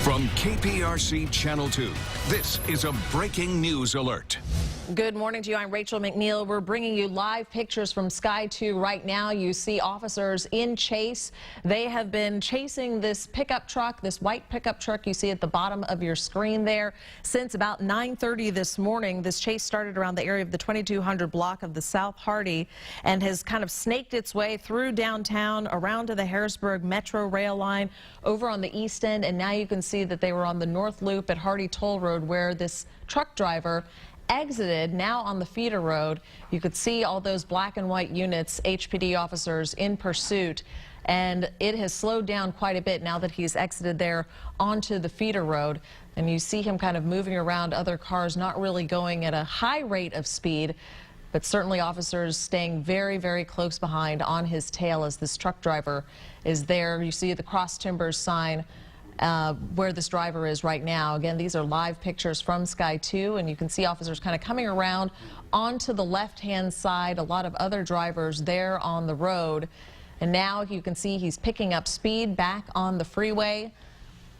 From KPRC Channel 2, this is a breaking news alert. Good morning to you. I'm Rachel McNeil. We're bringing you live pictures from Sky 2 right now. You see officers in chase. They have been chasing this pickup truck, this white pickup truck you see at the bottom of your screen there, since about 9:30 this morning. This chase started around the area of the 2200 block of the South Hardy and has kind of snaked its way through downtown, around to the Harrisburg Metro rail line, over on the east end, and now you can see that they were on the North Loop at Hardy Toll Road, where this truck driver exited. Now on the feeder road, you could see all those black and white units, HPD officers in pursuit, and it has slowed down quite a bit now that he's exited there onto the feeder road. And you see him kind of moving around other cars, not really going at a high rate of speed, but certainly officers staying very, very close behind on his tail as this truck driver is there. You see the cross timbers sign where this driver is right now. Again, these are live pictures from Sky 2, and you can see officers kind of coming around onto the left-hand side. A lot of other drivers there on the road. And now you can see he's picking up speed back on the freeway,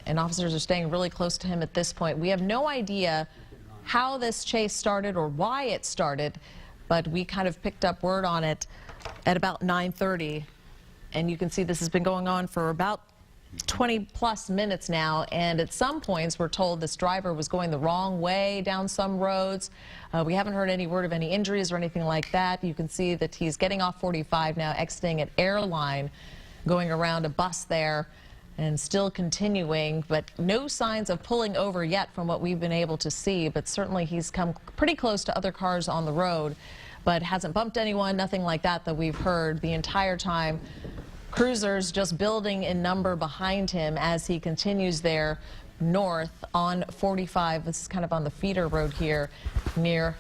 and officers are staying really close to him at this point. We have no idea how this chase started or why it started, but we kind of picked up word on it at about 9:30. And you can see this has been going on for about 20+ minutes now, and at some points we're told this driver was going the wrong way down some roads. We haven't heard any word of any injuries or anything like that. You can see that he's getting off 45 now, exiting at Airline, going around a bus there, and still continuing, but no signs of pulling over yet from what we've been able to see. But certainly he's come pretty close to other cars on the road, but hasn't bumped anyone, nothing like that we've heard the entire time. Cruisers just building in number behind him as he continues there north on 45. This is kind of on the feeder road here near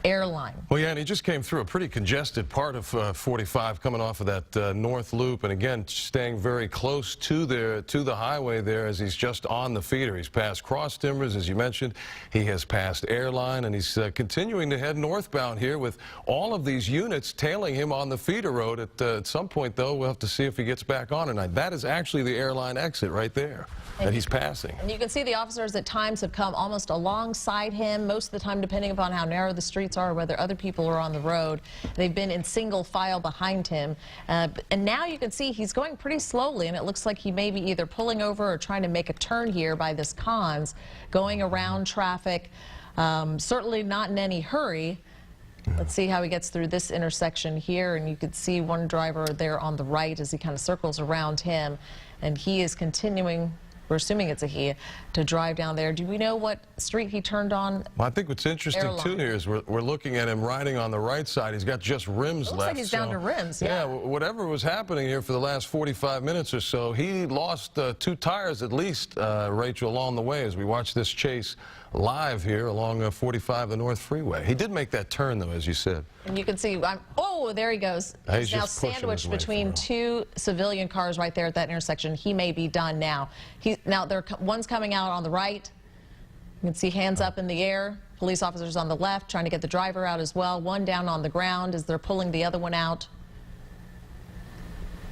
Airline. Well, yeah, and he just came through a pretty congested part of 45 coming off of that North Loop, and again staying very close to the highway there as he's just on the feeder. He's passed cross timbers, as you mentioned. He has passed Airline, and he's continuing to head northbound here with all of these units tailing him on the feeder road. At some point, though, we'll have to see if he gets back on tonight. That is actually the Airline exit right there that he's passing. And you can see the officers at times have come almost alongside him, most of the time depending upon how narrow the streets are, whether other people are on the road. They've been in single file behind him. And now you can see he's going pretty slowly, and it looks like he may be either pulling over or trying to make a turn here by this cons, going around traffic. Certainly not in any hurry. Let's see how he gets through this intersection here, and you can see one driver there on the right as he kind of circles around him, and he is continuing, we're assuming it's a he, to drive down there. Do we know what street he turned on? Well, I think what's interesting Airline. too here is we're looking at him riding on the right side. He's got just rims left. Looks like he's down to rims. Yeah, whatever was happening here for the last 45 minutes or so, he lost 2 tires at least, Rachel, along the way as we watch this chase live here along 45, the North Freeway. He did make that turn, though, as you said. And you can see, oh, there he goes. He's now sandwiched between 2 civilian cars right there at that intersection. He may be done now. Now, one's coming out on the right. You can see hands up in the air. Police officers on the left trying to get the driver out as well. One down on the ground as they're pulling the other one out,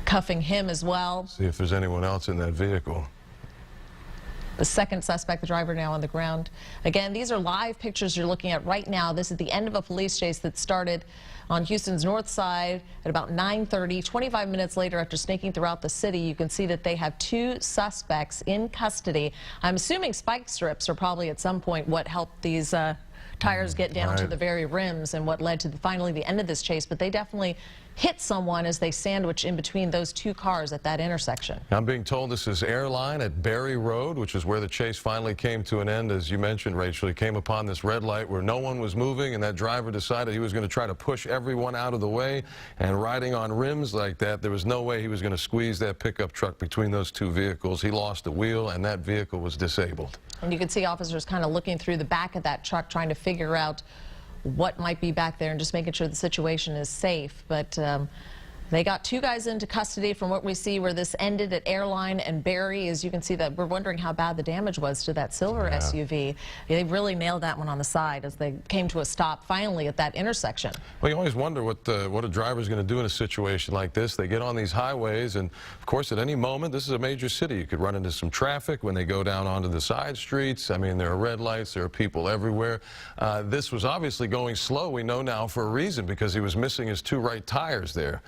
cuffing him as well. See if there's anyone else in that vehicle. The second suspect, the driver, now on the ground. Again, these are live pictures you're looking at right now. This is the end of a police chase that started on Houston's north side at about 9:30. 25 minutes later, after snaking throughout the city, you can see that they have 2 suspects in custody. I'm assuming spike strips are probably at some point what helped these tires get down to the very rims and what led to finally the end of this chase, but they definitely hit someone as they sandwich in between those 2 cars at that intersection. I'm being told this is Airline at Berry Road, which is where the chase finally came to an end. As you mentioned, Rachel, he came upon this red light where no one was moving, and that driver decided he was going to try to push everyone out of the way, and riding on rims like that, there was no way he was going to squeeze that pickup truck between those 2 vehicles. He lost the wheel, and that vehicle was disabled. And you can see officers kind of looking through the back of that truck, trying to figure out what might be back there and just making sure the situation is safe. But They got 2 guys into custody from what we see where this ended at Airline and Berry. As you can see, that we're wondering how bad the damage was to that silver SUV. They really nailed that one on the side as they came to a stop finally at that intersection. Well, you always wonder what a driver's going to do in a situation like this. They get on these highways, and of course at any moment, this is a major city. You could run into some traffic when they go down onto the side streets. I mean, there are red lights, there are people everywhere. This was obviously going slow. We know now for a reason, because he was missing his 2 right tires there.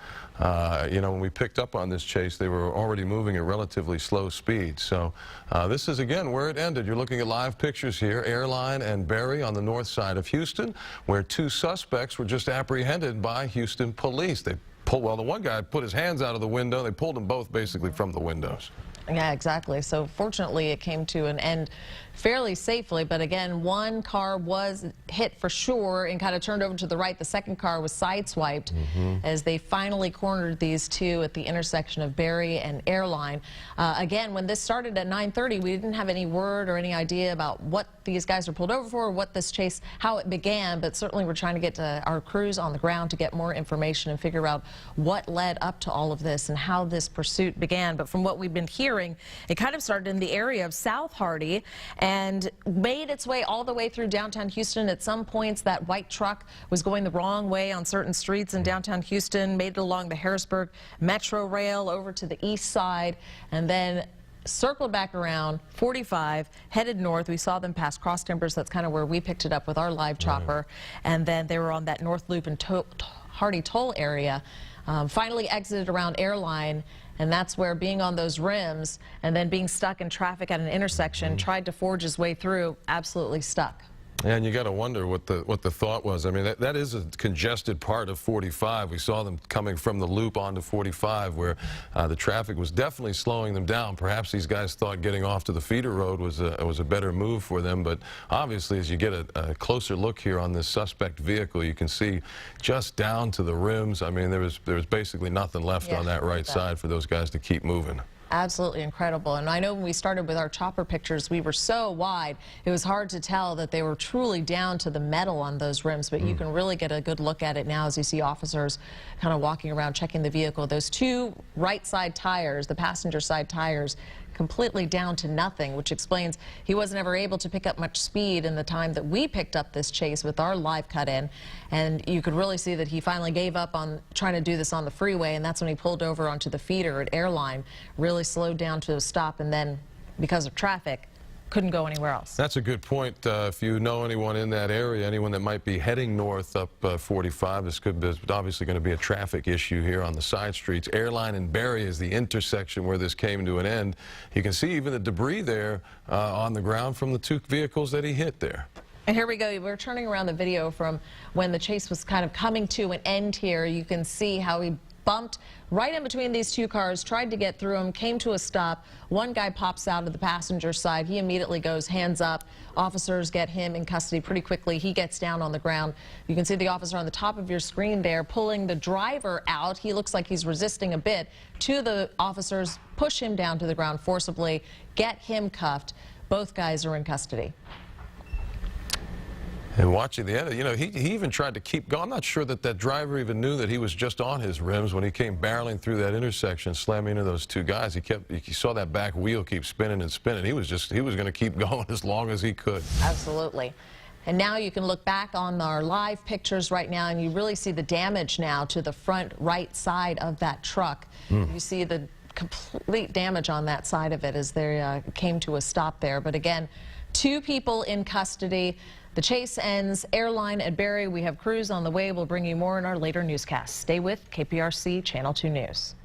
You know, when we picked up on this chase, they were already moving at relatively slow speed. So this is, again, where it ended. You're looking at live pictures here, Airline and Berry on the north side of Houston, where 2 suspects were just apprehended by Houston police. They pulled, well, the one guy put his hands out of the window. They pulled them both basically from the windows. Yeah, exactly. So fortunately, it came to an end fairly safely. But again, one car was hit for sure and kind of turned over to the right. The second car was sideswiped as they finally cornered these 2 at the intersection of Berry and Airline. Again, when this started at 9:30, we didn't have any word or any idea about what these guys were pulled over for, what this chase, how it began. But certainly, we're trying to get to our crews on the ground to get more information and figure out what led up to all of this and how this pursuit began. But from what we've been hearing, it kind of started in the area of South Hardy and made its way all the way through downtown Houston. At some points, that white truck was going the wrong way on certain streets in downtown Houston, made it along the Harrisburg Metro Rail over to the east side, and then circled back around 45, headed north. We saw them pass cross timbers. That's kind of where we picked it up with our live chopper. And then they were on that North Loop and Hardy Toll area. Finally exited around Airline, and that's where being on those rims and then being stuck in traffic at an intersection, tried to forge his way through, absolutely stuck. And you got to wonder what the thought was. I mean, that is a congested part of 45. We saw them coming from the loop onto 45, where the traffic was definitely slowing them down. Perhaps these guys thought getting off to the feeder road was a better move for them. But obviously, as you get a closer look here on this suspect vehicle, you can see just down to the rims. I mean, there was basically nothing left on that right side for those guys to keep moving. Absolutely incredible. And I know when we started with our chopper pictures, we were so wide, it was hard to tell that they were truly down to the metal on those rims, but you can really get a good look at it now as you see officers kind of walking around checking the vehicle. Those 2 right side tires, the passenger side tires, completely down to nothing, which explains he wasn't ever able to pick up much speed in the time that we picked up this chase with our live cut in. And you could really see that he finally gave up on trying to do this on the freeway, and that's when he pulled over onto the feeder at Airline, really slowed down to a stop, and then because of traffic, couldn't go anywhere else. That's a good point. If you know anyone in that area, anyone that might be heading north up 45, this could be obviously going to be a traffic issue here on the side streets. Airline and Berry is the intersection where this came to an end. You can see even the debris there on the ground from the 2 vehicles that he hit there. And here we go. We're turning around the video from when the chase was kind of coming to an end here. You can see how he bumped right in between these 2 cars, tried to get through them, came to a stop. One guy pops out of the passenger side. He immediately goes hands up. Officers get him in custody pretty quickly. He gets down on the ground. You can see the officer on the top of your screen there pulling the driver out. He looks like he's resisting a bit. 2 of the officers push him down to the ground forcibly, get him cuffed. Both guys are in custody. And watching the end, you know, he even tried to keep going. I'm not sure that driver even knew that he was just on his rims when he came barreling through that intersection, slamming into those 2 guys. He saw that back wheel keep spinning and spinning. He was going to keep going as long as he could. Absolutely. And now you can look back on our live pictures right now, and you really see the damage now to the front right side of that truck. You see the complete damage on that side of it as they came to a stop there. But again, 2 people in custody. The chase ends. Airline at Berry. We have crews on the way. We'll bring you more in our later newscasts. Stay with KPRC Channel 2 News.